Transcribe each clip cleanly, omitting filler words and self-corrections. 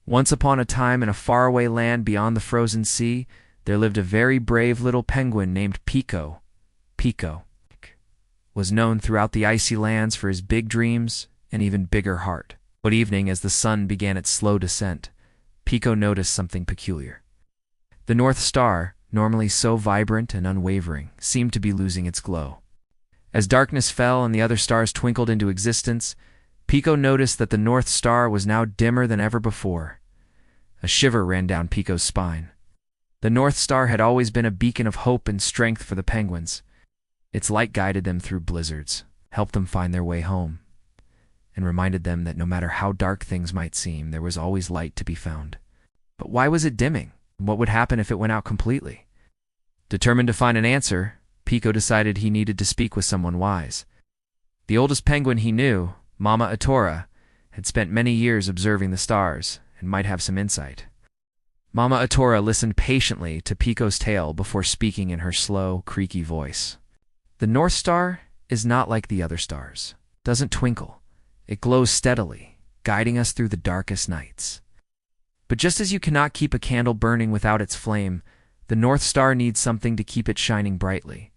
Once upon a time, in a faraway land beyond the frozen sea, there lived a very brave little penguin named Pico. Pico was known throughout the icy lands for his big dreams and even bigger heart. One evening, as the sun began its slow descent, Pico noticed something peculiar. The North Star, normally so vibrant and unwavering, seemed to be losing its glow. As darkness fell and the other stars twinkled into existence, Pico noticed that the North Star was now dimmer than ever before. A shiver ran down Pico's spine. The North Star had always been a beacon of hope and strength for the penguins. Its light guided them through blizzards, helped them find their way home, and reminded them that no matter how dark things might seem, there was always light to be found. But why was it dimming? What would happen if it went out completely? Determined to find an answer, Pico decided he needed to speak with someone wise. The oldest penguin he knew, Mama Atora, had spent many years observing the stars and might have some insight. Mama Atora listened patiently to Pico's tale before speaking in her slow, creaky voice. The North Star is not like the other stars. It doesn't twinkle. It glows steadily, guiding us through the darkest nights. But just as you cannot keep a candle burning without its flame, the North Star needs something to keep it shining brightly.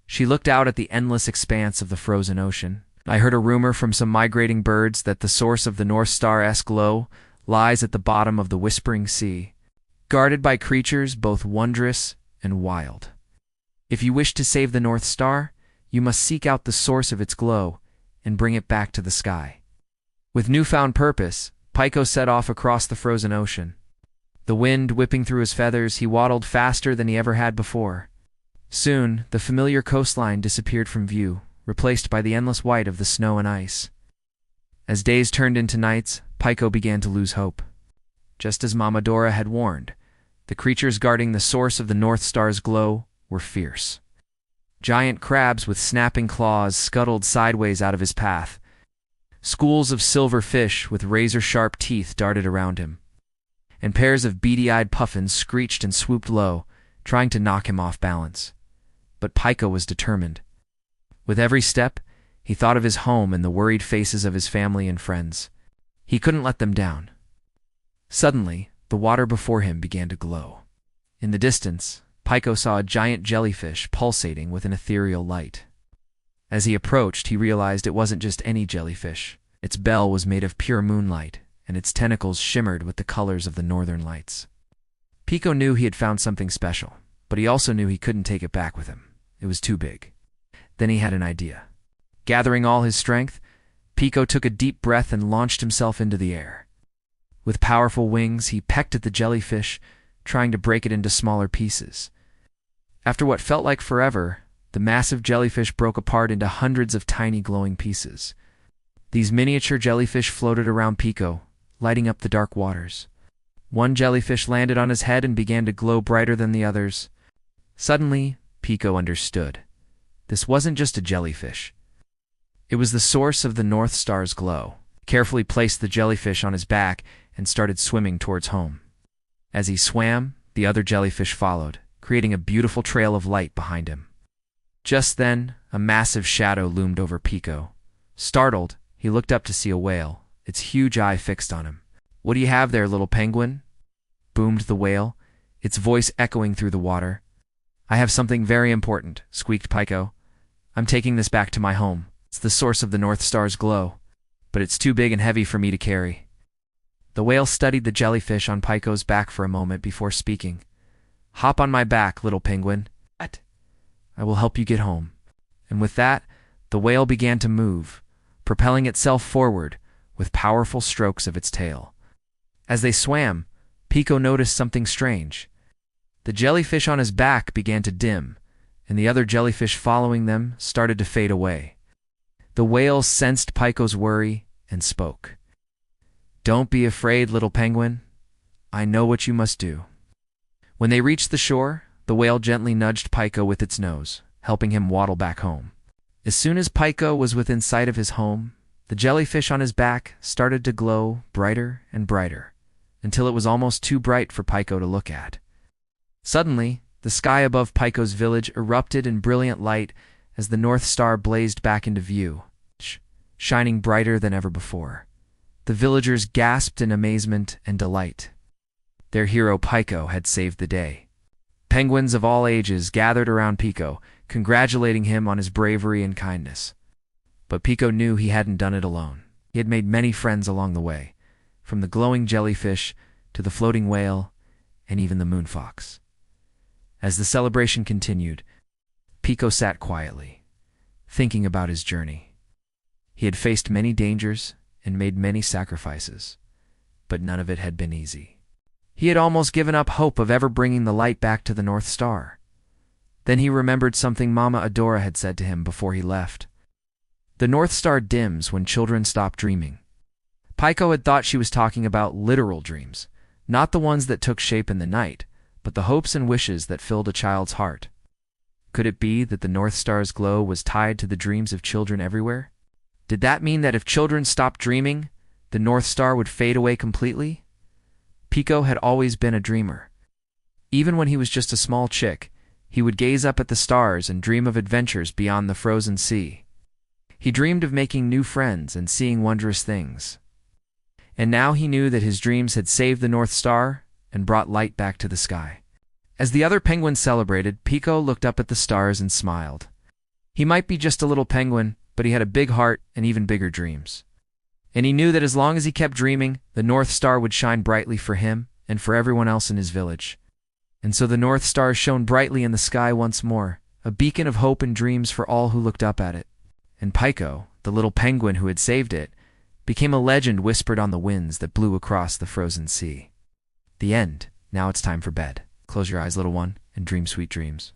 She looked out at the endless expanse of the frozen ocean. I heard a rumor from some migrating birds that the source of the North Star's glow lies at the bottom of the Whispering Sea, guarded by creatures both wondrous and wild. If you wish to save the North Star, you must seek out the source of its glow and bring it back to the sky. With newfound purpose, Pico set off across the frozen ocean. The wind whipping through his feathers, he waddled faster than he ever had before. Soon, the familiar coastline disappeared from view, replaced by the endless white of the snow and ice. As days turned into nights, Pico began to lose hope. Just as Mama Dora had warned, the creatures guarding the source of the North Star's glow were fierce. Giant crabs with snapping claws scuttled sideways out of his path. Schools of silver fish with razor-sharp teeth darted around him, and pairs of beady-eyed puffins screeched and swooped low, trying to knock him off balance. But Pico was determined. With every step, he thought of his home and the worried faces of his family and friends. He couldn't let them down. Suddenly, the water before him began to glow. In the distance, Pico saw a giant jellyfish pulsating with an ethereal light. As he approached, he realized it wasn't just any jellyfish. Its bell was made of pure moonlight, and its tentacles shimmered with the colors of the northern lights. Pico knew he had found something special, but he also knew he couldn't take it back with him. It was too big. Then he had an idea. Gathering all his strength, Pico took a deep breath and launched himself into the air. With powerful wings, he pecked at the jellyfish, trying to break it into smaller pieces. After what felt like forever, the massive jellyfish broke apart into hundreds of tiny glowing pieces. These miniature jellyfish floated around Pico, lighting up the dark waters. One jellyfish landed on his head and began to glow brighter than the others. Suddenly, Pico understood. This wasn't just a jellyfish. It was the source of the North Star's glow. He carefully placed the jellyfish on his back and started swimming towards home. As he swam, the other jellyfish followed, creating a beautiful trail of light behind him. Just then, a massive shadow loomed over Pico. Startled, he looked up to see a whale, its huge eye fixed on him. "What do you have there, little penguin?" boomed the whale, its voice echoing through the water. "I have something very important," squeaked Pico. "I'm taking this back to my home. It's the source of the North Star's glow, but it's too big and heavy for me to carry." The whale studied the jellyfish on Pico's back for a moment before speaking. "Hop on my back, little penguin. I will help you get home." And with that, the whale began to move, propelling itself forward with powerful strokes of its tail. As they swam, Pico noticed something strange. The jellyfish on his back began to dim, and the other jellyfish following them started to fade away. The whale sensed Pico's worry and spoke. "Don't be afraid, little penguin. I know what you must do." When they reached the shore, the whale gently nudged Pico with its nose, helping him waddle back home. As soon as Pico was within sight of his home, the jellyfish on his back started to glow brighter and brighter, until it was almost too bright for Pico to look at. Suddenly, the sky above Pico's village erupted in brilliant light as the North Star blazed back into view, shining brighter than ever before. The villagers gasped in amazement and delight. Their hero Pico had saved the day. Penguins of all ages gathered around Pico, congratulating him on his bravery and kindness. But Pico knew he hadn't done it alone. He had made many friends along the way, from the glowing jellyfish to the floating whale and even the moon fox. As the celebration continued, Pico sat quietly, thinking about his journey. He had faced many dangers and made many sacrifices, but none of it had been easy. He had almost given up hope of ever bringing the light back to the North Star. Then he remembered something Mama Adora had said to him before he left. The North Star dims when children stop dreaming. Pico had thought she was talking about literal dreams, not the ones that took shape in the night, but the hopes and wishes that filled a child's heart. Could it be that the North Star's glow was tied to the dreams of children everywhere? Did that mean that if children stopped dreaming, the North Star would fade away completely? Pico had always been a dreamer. Even when he was just a small chick, he would gaze up at the stars and dream of adventures beyond the frozen sea. He dreamed of making new friends and seeing wondrous things. And now he knew that his dreams had saved the North Star and brought light back to the sky. As the other penguins celebrated, Pico looked up at the stars and smiled. He might be just a little penguin, but he had a big heart and even bigger dreams. And he knew that as long as he kept dreaming, the North Star would shine brightly for him and for everyone else in his village. And so the North Star shone brightly in the sky once more, a beacon of hope and dreams for all who looked up at it. And Pico, the little penguin who had saved it, became a legend whispered on the winds that blew across the frozen sea. The end. Now it's time for bed. Close your eyes, little one, and dream sweet dreams.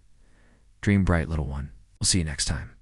Dream bright, little one. We'll see you next time.